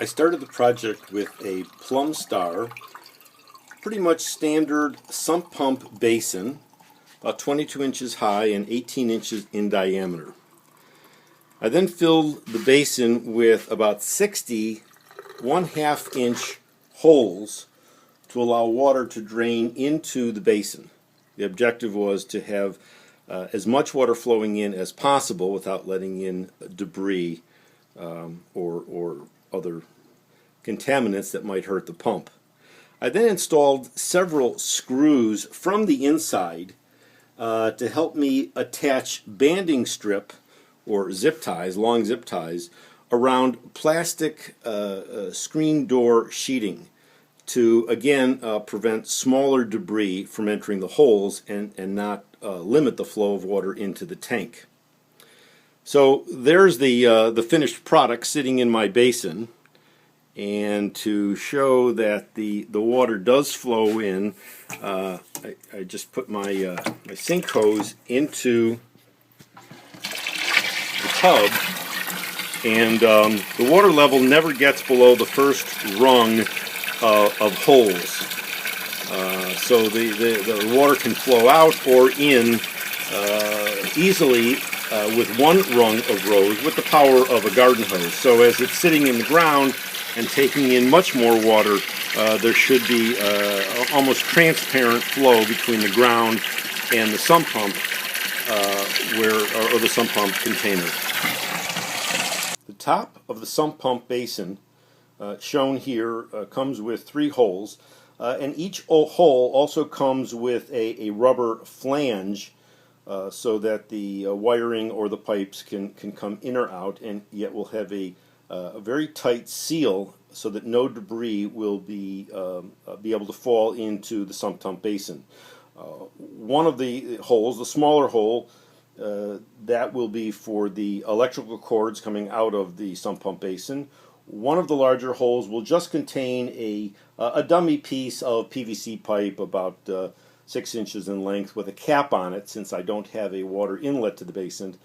I started the project with a Plum Star, pretty much standard sump pump basin, about 22 inches high and 18 inches in diameter. I then filled the basin with about 60 1/2 inch holes to allow water to drain into the basin. The objective was to have as much water flowing in as possible without letting in debris or other contaminants that might hurt the pump. I then installed several screws from the inside to help me attach banding strip or zip ties, long zip ties, around plastic screen door sheeting to again prevent smaller debris from entering the holes and not limit the flow of water into the tank. So there's the finished product sitting in my basin, and to show that the water does flow in, I just put my sink hose into the tub, and the water level never gets below the first rung of holes, so the water can flow out or in easily with one rung of rows with the power of a garden hose. So as it's sitting in the ground and taking in much more water, there should be almost transparent flow between the ground and the sump pump or the sump pump container. The top of the sump pump basin, shown here, comes with 3 holes, and each hole also comes with a rubber flange so that the wiring or the pipes can come in or out, and yet will have a very tight seal so that no debris will be able to fall into the sump pump basin. One of the holes, the smaller hole, that will be for the electrical cords coming out of the sump pump basin. One of the larger holes will just contain a dummy piece of PVC pipe about 6 inches in length with a cap on it, since I don't have a water inlet to the basin.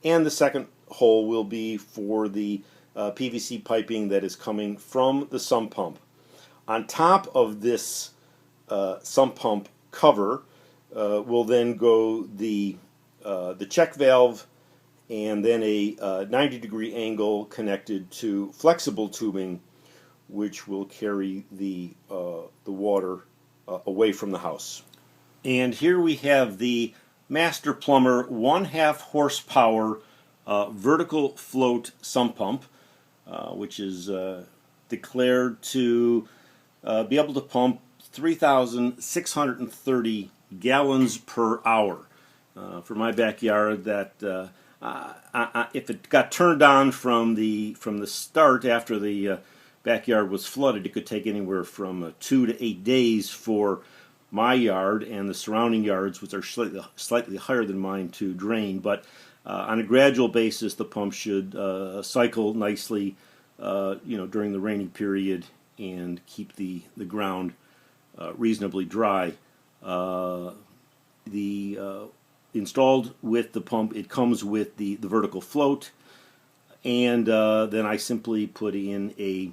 And the second hole will be for the PVC piping that is coming from the sump pump. On top of this sump pump cover will then go the check valve, and then a 90-degree angle connected to flexible tubing, which will carry the water away from the house. And here we have the Master Plumber 1/2 horsepower vertical float sump pump, which is declared to be able to pump 3,630 gallons per hour. For my backyard, that if it got turned on from the start after the backyard was flooded, it could take anywhere from 2 to 8 days for my yard and the surrounding yards, which are slightly higher than mine, to drain. But on a gradual basis, the pump should cycle nicely, during the rainy period, and keep the ground reasonably dry. Installed with the pump, it comes with the vertical float, and then I simply put in a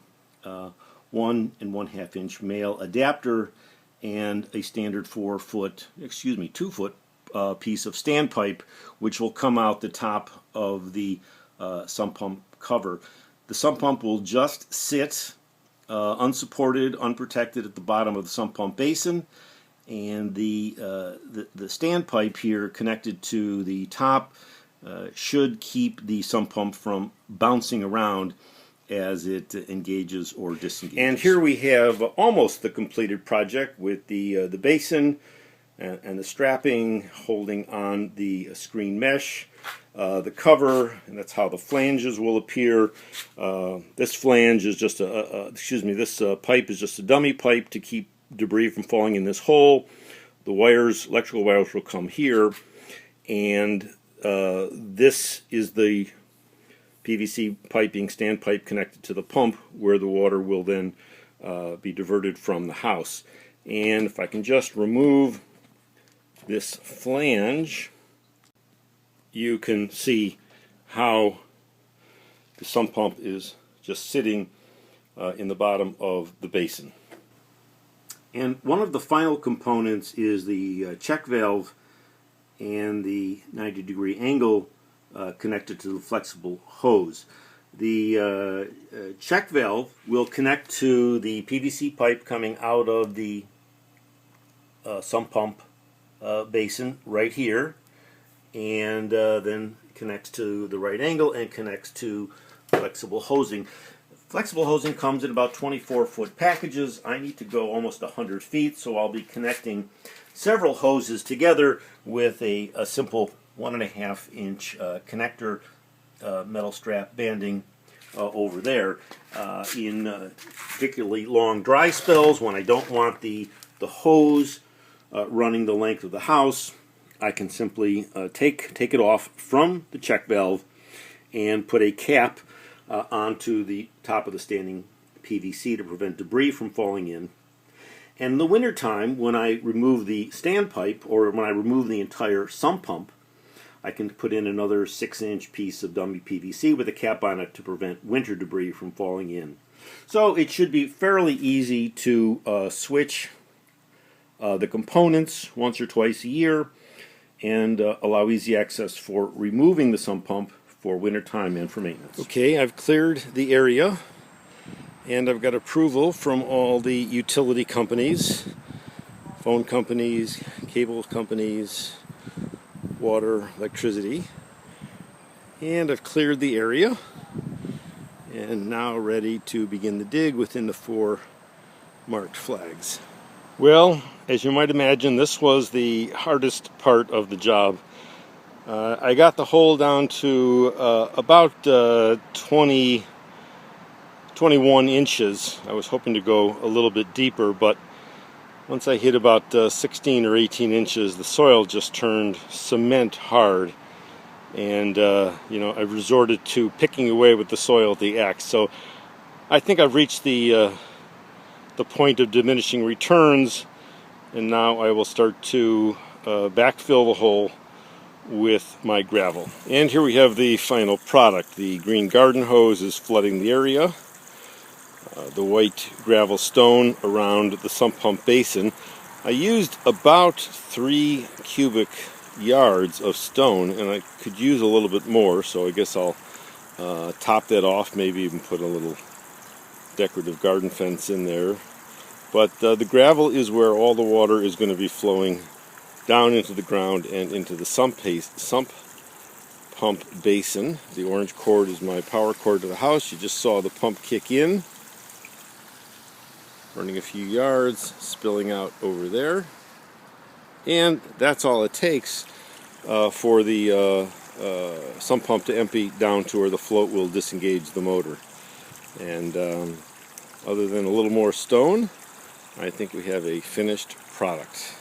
1 1/2 inch male adapter and a standard 2 foot piece of standpipe, which will come out the top of the sump pump cover. The sump pump will just sit unsupported, unprotected at the bottom of the sump pump basin, and the standpipe here connected to the top should keep the sump pump from bouncing around as it engages or disengages. And here we have almost the completed project with the basin and the strapping holding on the screen mesh, the cover, and that's how the flanges will appear. This flange is just this pipe is just a dummy pipe to keep debris from falling in this hole. The electrical wires will come here, and this is the PVC piping standpipe connected to the pump, where the water will then be diverted from the house. And if I can just remove this flange, you can see how the sump pump is just sitting in the bottom of the basin. And one of the final components is the check valve and the 90-degree angle connected to the flexible hose. The check valve will connect to the PVC pipe coming out of the sump pump basin right here, and then connects to the right angle and connects to flexible hosing. Flexible hosing comes in about 24-foot packages. I need to go almost 100 feet, so I'll be connecting several hoses together with a simple 1.5-inch connector metal strap banding over there. In particularly long dry spells, when I don't want the hose running the length of the house, I can simply take it off from the check valve and put a cap onto the top of the standing PVC to prevent debris from falling in. And in the wintertime, when I remove the standpipe, or when I remove the entire sump pump, I can put in another 6-inch piece of dummy PVC with a cap on it to prevent winter debris from falling in. So it should be fairly easy to switch the components once or twice a year and allow easy access for removing the sump pump for wintertime and for maintenance. Okay, I've cleared the area and I've got approval from all the utility companies, phone companies, cable companies, water, electricity, and I've cleared the area and now ready to begin the dig within the 4 marked flags. Well, as you might imagine, this was the hardest part of the job. I got the hole down to about 21 inches. I was hoping to go a little bit deeper, but once I hit about 16 or 18 inches, the soil just turned cement hard. And, I've resorted to picking away with the soil at the axe. So I think I've reached the point of diminishing returns, and now I will start to backfill the hole with my gravel. And here we have the final product. The green garden hose is flooding the area. The white gravel stone around the sump pump basin. I used about 3 cubic yards of stone, and I could use a little bit more, so I guess I'll top that off, maybe even put a little decorative garden fence in there. But the gravel is where all the water is going to be flowing down into the ground and into the sump pump basin. The orange cord is my power cord to the house. You just saw the pump kick in, running a few yards, spilling out over there. And that's all it takes for the sump pump to empty down to where the float will disengage the motor. And other than a little more stone, I think we have a finished product.